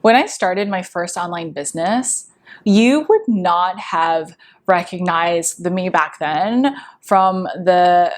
When I started my first online business, you would not have recognized the me back then from the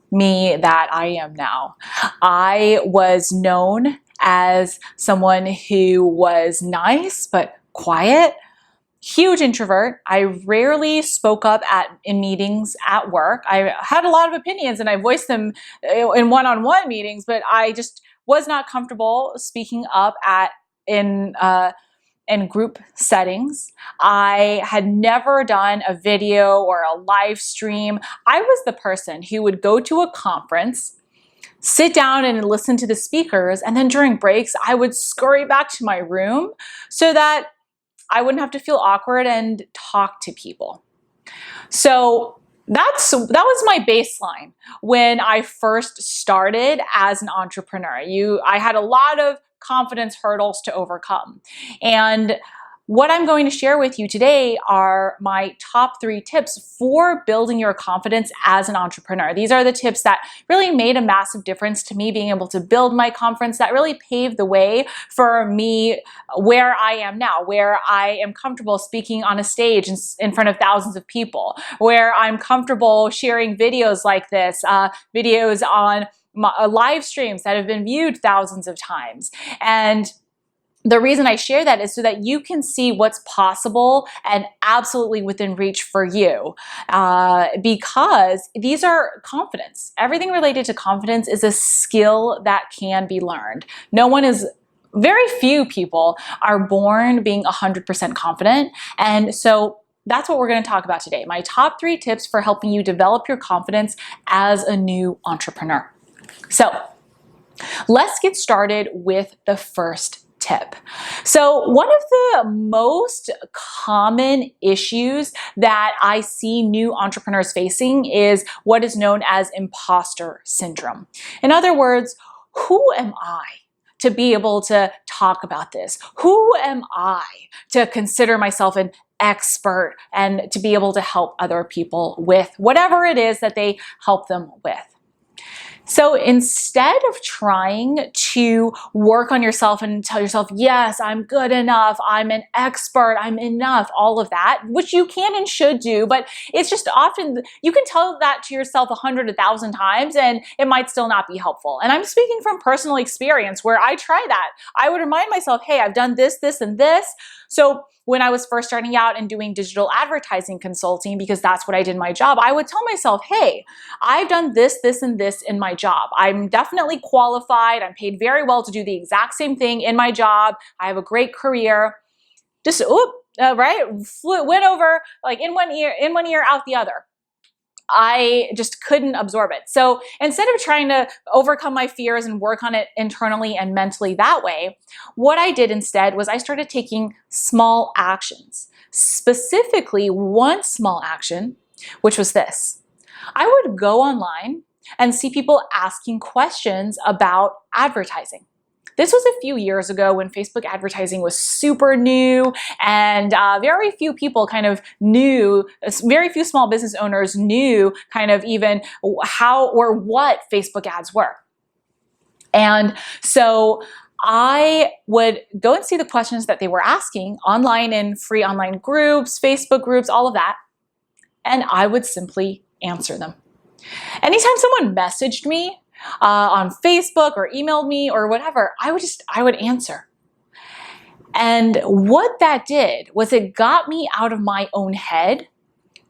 me that I am now. I was known as someone who was nice but quiet, huge introvert. I rarely spoke up in meetings at work. I had a lot of opinions and I voiced them in one-on-one meetings, but I just was not comfortable speaking up in group settings. I had never done a video or a live stream. I was the person who would go to a conference, sit down and listen to the speakers, and then during breaks, I would scurry back to my room so that I wouldn't have to feel awkward and talk to people. So that was my baseline when I first started as an entrepreneur. I had a lot of confidence hurdles to overcome. And what I'm going to share with you today are my top 3 tips for building your confidence as an entrepreneur. These are the tips that really made a massive difference to me being able to build my confidence, that really paved the way for me where I am now, where I am comfortable speaking on a stage in front of thousands of people, where I'm comfortable sharing videos like this, videos on live streams that have been viewed thousands of times. And the reason I share that is so that you can see what's possible and absolutely within reach for you, because these are confidence. Everything related to confidence is a skill that can be learned. Very few people are born being 100% confident. And so that's what we're going to talk about today. My top 3 tips for helping you develop your confidence as a new entrepreneur. So let's get started with the first tip. So one of the most common issues that I see new entrepreneurs facing is what is known as imposter syndrome. In other words, who am I to be able to talk about this? Who am I to consider myself an expert and to be able to help other people with whatever it is that they help them with? So instead of trying to work on yourself and tell yourself, yes, I'm good enough, I'm an expert, I'm enough, all of that, which you can and should do, but it's just often, you can tell that to yourself 100, 1,000 times and it might still not be helpful. And I'm speaking from personal experience where I try that. I would remind myself, hey, I've done this, this, and this. So when I was first starting out and doing digital advertising consulting, because that's what I did in my job, I would tell myself, hey, I've done this, this, and this in my job. I'm definitely qualified. I'm paid very well to do the exact same thing in my job. I have a great career. Just, went over like in one ear, out the other. I just couldn't absorb it. So instead of trying to overcome my fears and work on it internally and mentally that way, what I did instead was I started taking small actions. Specifically, one small action, which was this. I would go online and see people asking questions about advertising. This was a few years ago when Facebook advertising was super new and very few people kind of knew, very few small business owners knew kind of even how or what Facebook ads were. And so I would go and see the questions that they were asking online in free online groups, Facebook groups, all of that, and I would simply answer them. Anytime someone messaged me on Facebook or emailed me or whatever, I would answer. And what that did was it got me out of my own head,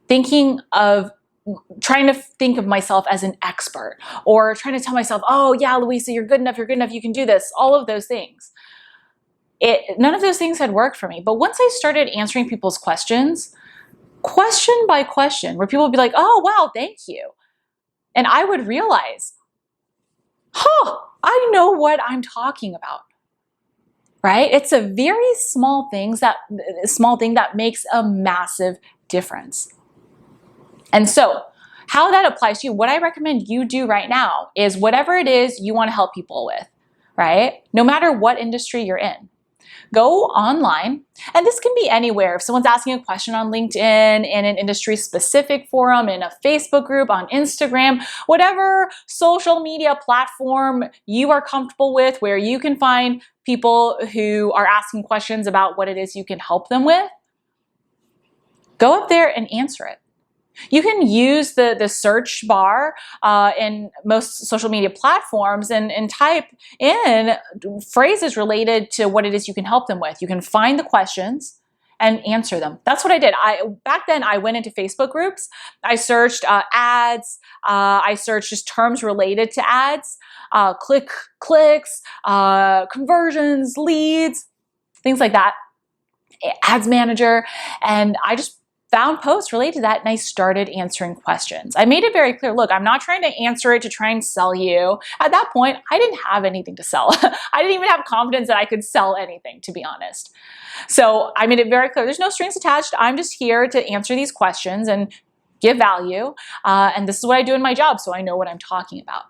trying to think of myself as an expert or trying to tell myself, oh yeah, Luisa, you're good enough, you can do this, all of those things. None of those things had worked for me. But once I started answering people's questions, question by question, where people would be like, oh wow, thank you. And I would realize, I know what I'm talking about, right? It's a very small thing that makes a massive difference. And so how that applies to you, what I recommend you do right now is whatever it is you want to help people with, right? No matter what industry you're in. Go online, and this can be anywhere. If someone's asking a question on LinkedIn, in an industry-specific forum, in a Facebook group, on Instagram, whatever social media platform you are comfortable with, where you can find people who are asking questions about what it is you can help them with, go up there and answer it. You can use the search bar in most social media platforms and type in phrases related to what it is you can help them with. You can find the questions and answer them. That's what I did. Back then, I went into Facebook groups. I searched ads. I searched just terms related to ads, clicks, conversions, leads, things like that. Ads manager, and I just found posts related to that, and I started answering questions. I made it very clear, look, I'm not trying to answer it to try and sell you. At that point, I didn't have anything to sell. I didn't even have confidence that I could sell anything, to be honest. So I made it very clear, there's no strings attached. I'm just here to answer these questions and give value. And this is what I do in my job, so I know what I'm talking about.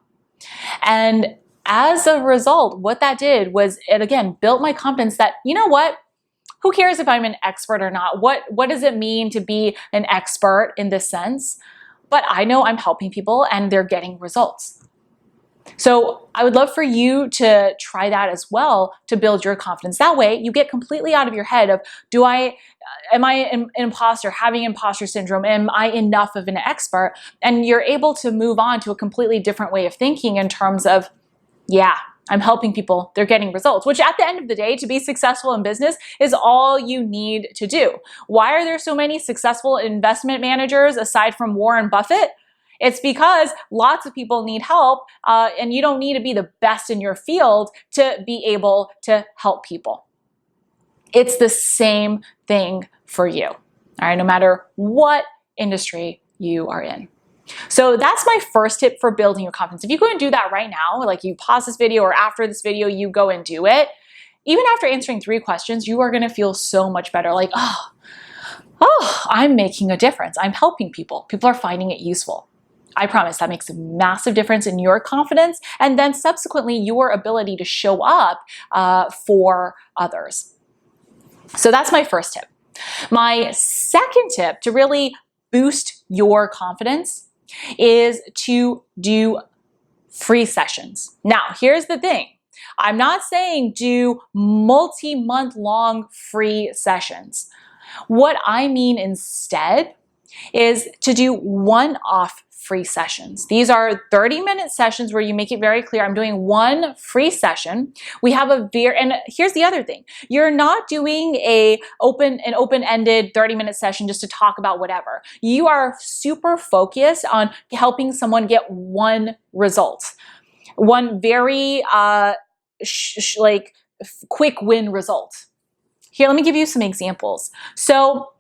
And as a result, what that did was it, again, built my confidence that, you know what? Who cares if I'm an expert or not? What does it mean to be an expert in this sense? But I know I'm helping people and they're getting results. So I would love for you to try that as well to build your confidence. That way you get completely out of your head of, am I an imposter, having imposter syndrome? Am I enough of an expert? And you're able to move on to a completely different way of thinking in terms of, yeah, I'm helping people, they're getting results, which at the end of the day, to be successful in business is all you need to do. Why are there so many successful investment managers aside from Warren Buffett? It's because lots of people need help, and you don't need to be the best in your field to be able to help people. It's the same thing for you, all right, no matter what industry you are in. So that's my first tip for building your confidence. If you go and do that right now, like you pause this video or after this video, you go and do it, even after answering 3 questions, you are going to feel so much better. Like, oh, I'm making a difference. I'm helping people. People are finding it useful. I promise that makes a massive difference in your confidence and then subsequently your ability to show up for others. So that's my first tip. My second tip to really boost your confidence is to do free sessions. Now, here's the thing. I'm not saying do multi-month long free sessions. What I mean instead is to do one-off free sessions. These are 30-minute sessions where you make it very clear, I'm doing one free session. We have and here's the other thing. You're not doing an open-ended 30-minute session just to talk about whatever. You are super focused on helping someone get one result. One very quick win result. Here, let me give you some examples. So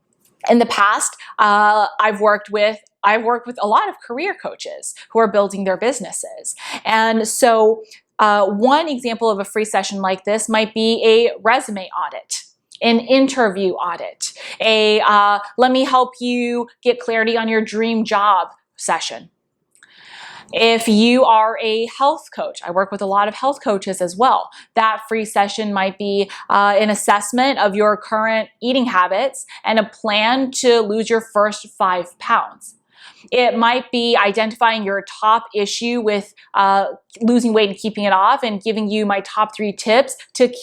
in the past, I've worked with a lot of career coaches who are building their businesses. And so one example of a free session like this might be a resume audit, an interview audit, let me help you get clarity on your dream job session. If you are a health coach, I work with a lot of health coaches as well. That free session might be an assessment of your current eating habits and a plan to lose your first 5 pounds. It might be identifying your top issue with losing weight and keeping it off and giving you my top 3 tips to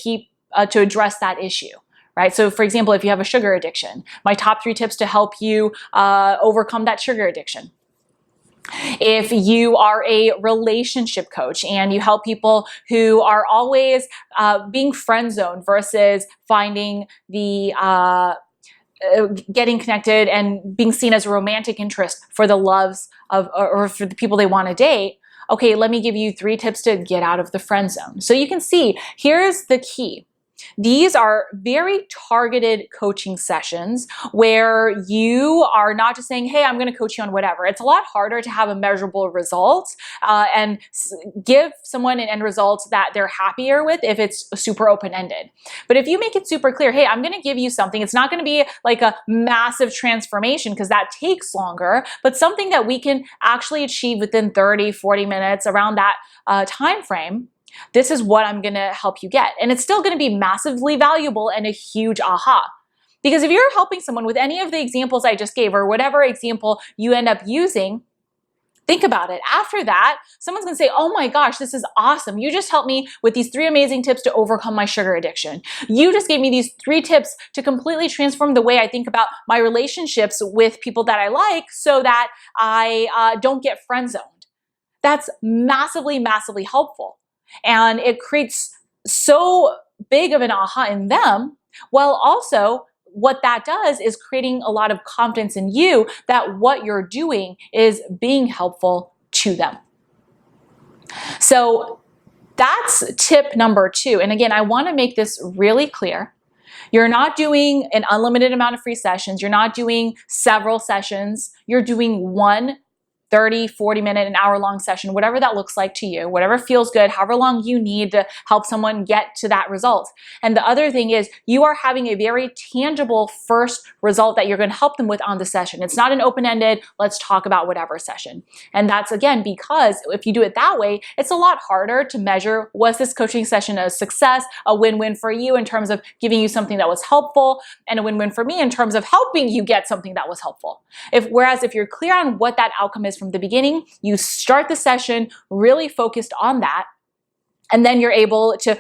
address that issue. Right? So for example, if you have a sugar addiction, my top 3 tips to help you overcome that sugar addiction. If you are a relationship coach and you help people who are always being friendzone versus finding the getting connected and being seen as a romantic interest for the loves of or for the people they want to date, okay, let me give you 3 tips to get out of the friend zone. So you can see, here's the key. These are very targeted coaching sessions where you are not just saying, hey, I'm going to coach you on whatever. It's a lot harder to have a measurable result and give someone an end result that they're happier with if it's super open-ended. But if you make it super clear, hey, I'm going to give you something, it's not going to be like a massive transformation because that takes longer, but something that we can actually achieve within 30, 40 minutes around that time frame. This is what I'm gonna help you get. And it's still gonna be massively valuable and a huge aha. Because if you're helping someone with any of the examples I just gave, or whatever example you end up using, think about it. After that, someone's gonna say, oh my gosh, this is awesome. You just helped me with these 3 amazing tips to overcome my sugar addiction. You just gave me these 3 tips to completely transform the way I think about my relationships with people that I like so that I don't get friend zoned. That's massively, massively helpful. And it creates so big of an aha in them, while also what that does is creating a lot of confidence in you that what you're doing is being helpful to them. So that's tip number 2. And again, I want to make this really clear. You're not doing an unlimited amount of free sessions. You're not doing several sessions. You're doing one 30, 40 minute, an hour long session, whatever that looks like to you, whatever feels good, however long you need to help someone get to that result. And the other thing is you are having a very tangible first result that you're going to help them with on the session. It's not an open-ended, let's talk about whatever session. And that's again, because if you do it that way, it's a lot harder to measure, was this coaching session a success, a win-win for you in terms of giving you something that was helpful, and a win-win for me in terms of helping you get something that was helpful. Whereas if you're clear on what that outcome is from the beginning, you start the session really focused on that, and then you're able to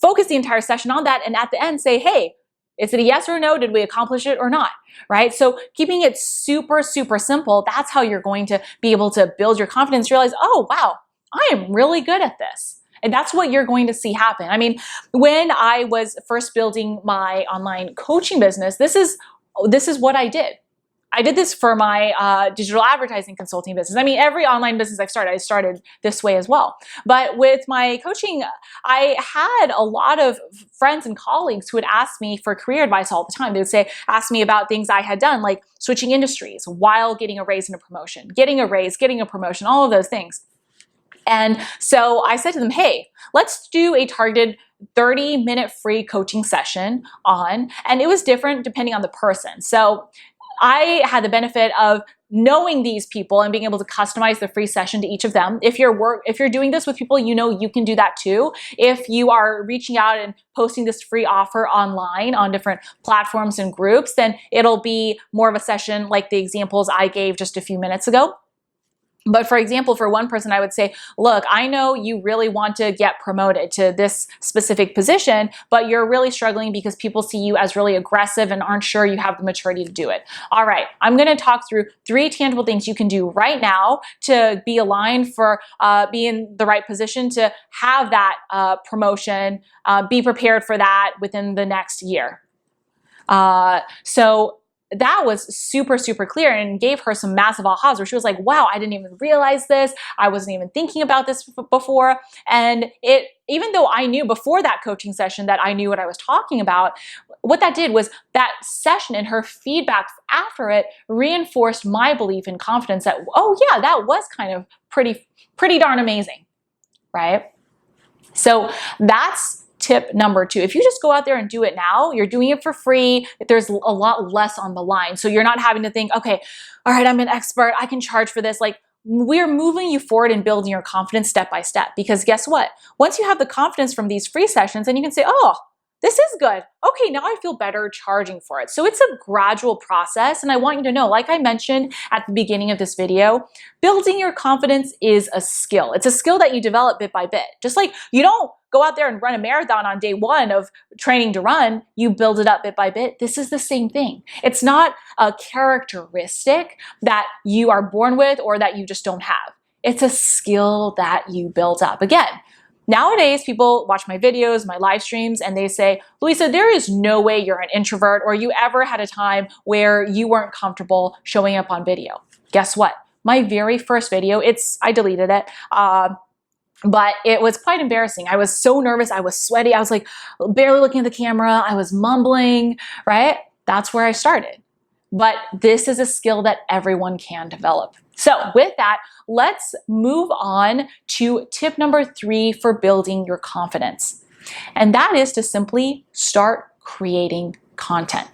focus the entire session on that, and at the end say, hey, is it a yes or a no? Did we accomplish it or not? Right? So keeping it super, super simple, that's how you're going to be able to build your confidence, realize, oh, wow, I am really good at this. And that's what you're going to see happen. I mean, when I was first building my online coaching business, this is what I did. I did this for my digital advertising consulting business. I mean, every online business I started this way as well. But with my coaching, I had a lot of friends and colleagues who would ask me for career advice all the time. They would ask me about things I had done, like switching industries while getting a raise and a promotion, getting a raise, getting a promotion, all of those things. And so I said to them, hey, let's do a targeted 30-minute free coaching session on, and it was different depending on the person. So I had the benefit of knowing these people and being able to customize the free session to each of them. If you're doing this with people you know, you can do that too. If you are reaching out and posting this free offer online on different platforms and groups, then it'll be more of a session like the examples I gave just a few minutes ago. But for example, for one person, I would say, look, I know you really want to get promoted to this specific position, but you're really struggling because people see you as really aggressive and aren't sure you have the maturity to do it. All right, I'm going to talk through 3 tangible things you can do right now to be aligned for be in the right position to have that promotion, be prepared for that within the next year. So that was super, super clear and gave her some massive ahas where she was like, wow, I didn't even realize this. I wasn't even thinking about this before. And even though I knew before that coaching session that I knew what I was talking about, what that did was that session and her feedback after it reinforced my belief and confidence that, oh yeah, that was kind of pretty darn amazing, right? So that's tip number 2. If you just go out there and do it now, you're doing it for free. There's a lot less on the line. So you're not having to think, okay, all right, I'm an expert. I can charge for this. Like, we're moving you forward and building your confidence step by step. Because guess what? Once you have the confidence from these free sessions, then you can say, oh, this is good. Okay, now I feel better charging for it. So it's a gradual process. And I want you to know, like I mentioned at the beginning of this video, building your confidence is a skill. It's a skill that you develop bit by bit. Just like you don't go out there and run a marathon on day 1 of training to run, you build it up bit by bit. This is the same thing. It's not a characteristic that you are born with or that you just don't have. It's a skill that you build up. Again, nowadays, people watch my videos, my live streams, and they say, Luisa, there is no way you're an introvert or you ever had a time where you weren't comfortable showing up on video. Guess what? My very first video, I deleted it, but it was quite embarrassing. I was so nervous. I was sweaty. I was like barely looking at the camera. I was mumbling, right? That's where I started. But this is a skill that everyone can develop. So with that, let's move on to tip number 3 for building your confidence. And that is to simply start creating content.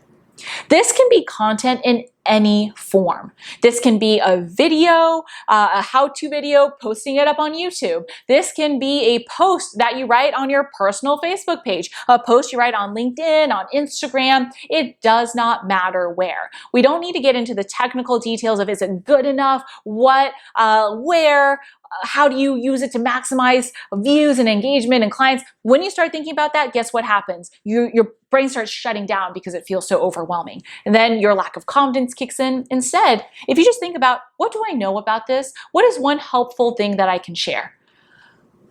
This can be content in any form. This can be a video, a how-to video, posting it up on YouTube. This can be a post that you write on your personal Facebook page, a post you write on LinkedIn, on Instagram. It does not matter where. We don't need to get into the technical details of is it good enough, what, where, how do you use it to maximize views and engagement and clients? When you start thinking about that, guess what happens? Your brain starts shutting down because it feels so overwhelming. And then your lack of confidence kicks in. Instead, if you just think about, what do I know about this? What is one helpful thing that I can share?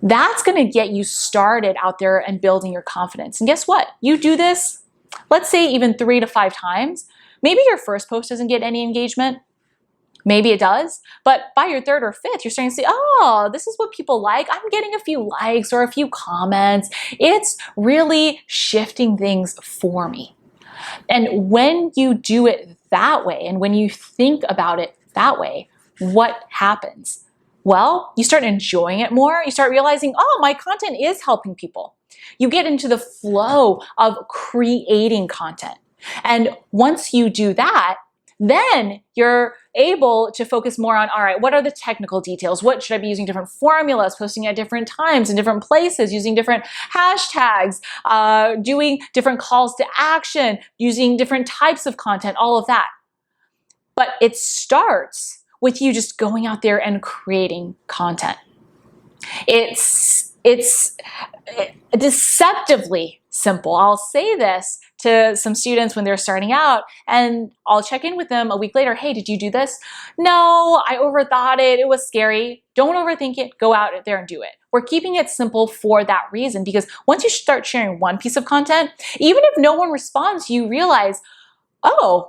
That's going to get you started out there and building your confidence. And guess what? You do this, let's say even 3 to 5 times. Maybe your first post doesn't get any engagement. Maybe it does, but by your 3rd or 5th, you're starting to see, oh, this is what people like. I'm getting a few likes or a few comments. It's really shifting things for me. And when you do it that way, and when you think about it that way, what happens? Well, you start enjoying it more. You start realizing, oh, my content is helping people. You get into the flow of creating content. And once you do that, then you're able to focus more on, all right, what are the technical details? What should I be using different formulas, posting at different times in different places, using different hashtags, doing different calls to action, using different types of content, all of that. But it starts with you just going out there and creating content. It's deceptively simple. I'll say this to some students when they're starting out, and I'll check in with them a week later. Hey, did you do this? No, I overthought it. It was scary. Don't overthink it. Go out there and do it. We're keeping it simple for that reason, because once you start sharing one piece of content, even if no one responds, you realize, oh,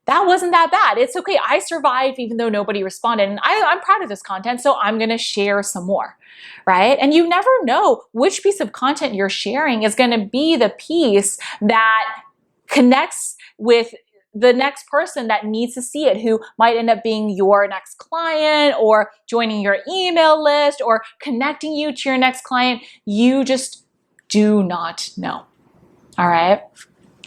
that wasn't that bad. It's okay. I survived even though nobody responded. And I'm proud of this content, so I'm going to share some more, right? And you never know which piece of content you're sharing is going to be the piece that connects with the next person that needs to see it, who might end up being your next client or joining your email list or connecting you to your next client. You just do not know. All right?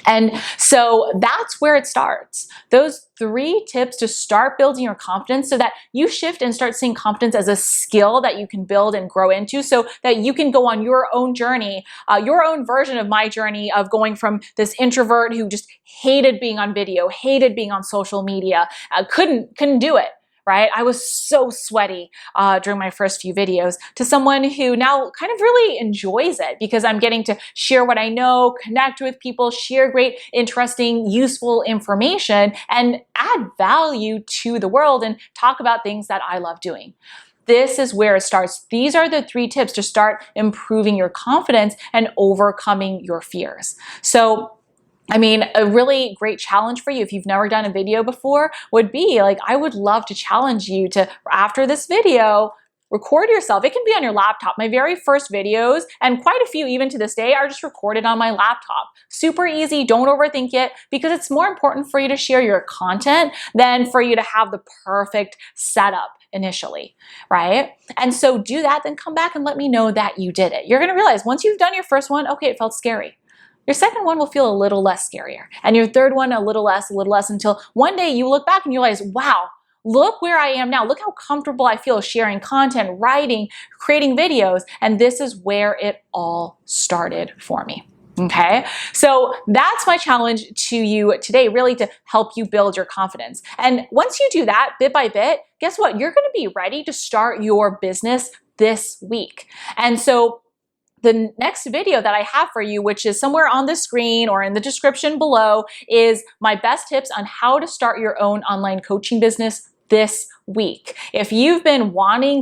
And so that's where it starts. Those 3 tips to start building your confidence, so that you shift and start seeing confidence as a skill that you can build and grow into, so that you can go on your own journey, your own version of my journey of going from this introvert who just hated being on video, hated being on social media, couldn't do it. Right? I was so sweaty during my first few videos, to someone who now kind of really enjoys it, because I'm getting to share what I know, connect with people, share great, interesting, useful information, and add value to the world and talk about things that I love doing. This is where it starts. These are the 3 tips to start improving your confidence and overcoming your fears. So, I mean, a really great challenge for you, if you've never done a video before, would be like, I would love to challenge you to, after this video, record yourself. It can be on your laptop. My very first videos, and quite a few even to this day, are just recorded on my laptop. Super easy. Don't overthink it, because it's more important for you to share your content than for you to have the perfect setup initially, right? And so do that, then come back and let me know that you did it. You're going to realize once you've done your first one, okay, it felt scary. Your second one will feel a little less scarier, and your third one a little less, until one day you look back and you realize, wow, look where I am now. Look how comfortable I feel sharing content, writing, creating videos, and this is where it all started for me. Okay, so that's my challenge to you today, really to help you build your confidence. And once you do that bit by bit, guess what? You're going to be ready to start your business this week. And so the next video that I have for you, which is somewhere on the screen or in the description below, is my best tips on how to start your own online coaching business this week. If you've been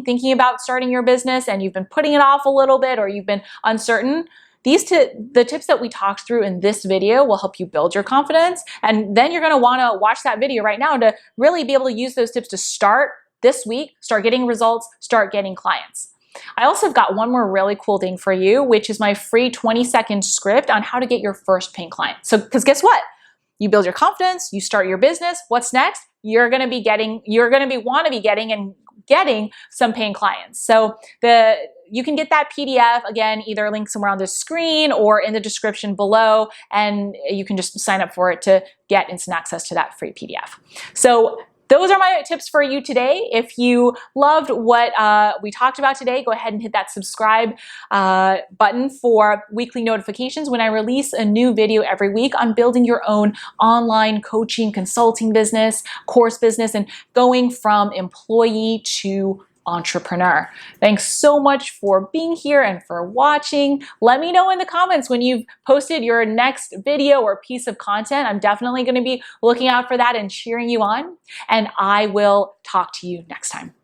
thinking about starting your business and you've been putting it off a little bit, or you've been uncertain, the tips that we talked through in this video will help you build your confidence. And then you're going to want to watch that video right now to really be able to use those tips to start this week, start getting results, start getting clients. I also have got one more really cool thing for you, which is my free 20-second script on how to get your first paying client. So, because guess what? You build your confidence, you start your business. What's next? You're going to be getting some paying clients. So you can get that PDF, again, either link somewhere on the screen or in the description below, and you can just sign up for it to get instant access to that free PDF. So those are my tips for you today. If you loved what we talked about today, go ahead and hit that subscribe button for weekly notifications when I release a new video every week on building your own online coaching, consulting business, course business, and going from employee to entrepreneur. Thanks so much for being here and for watching. Let me know in the comments when you've posted your next video or piece of content. I'm definitely going to be looking out for that and cheering you on. And I will talk to you next time.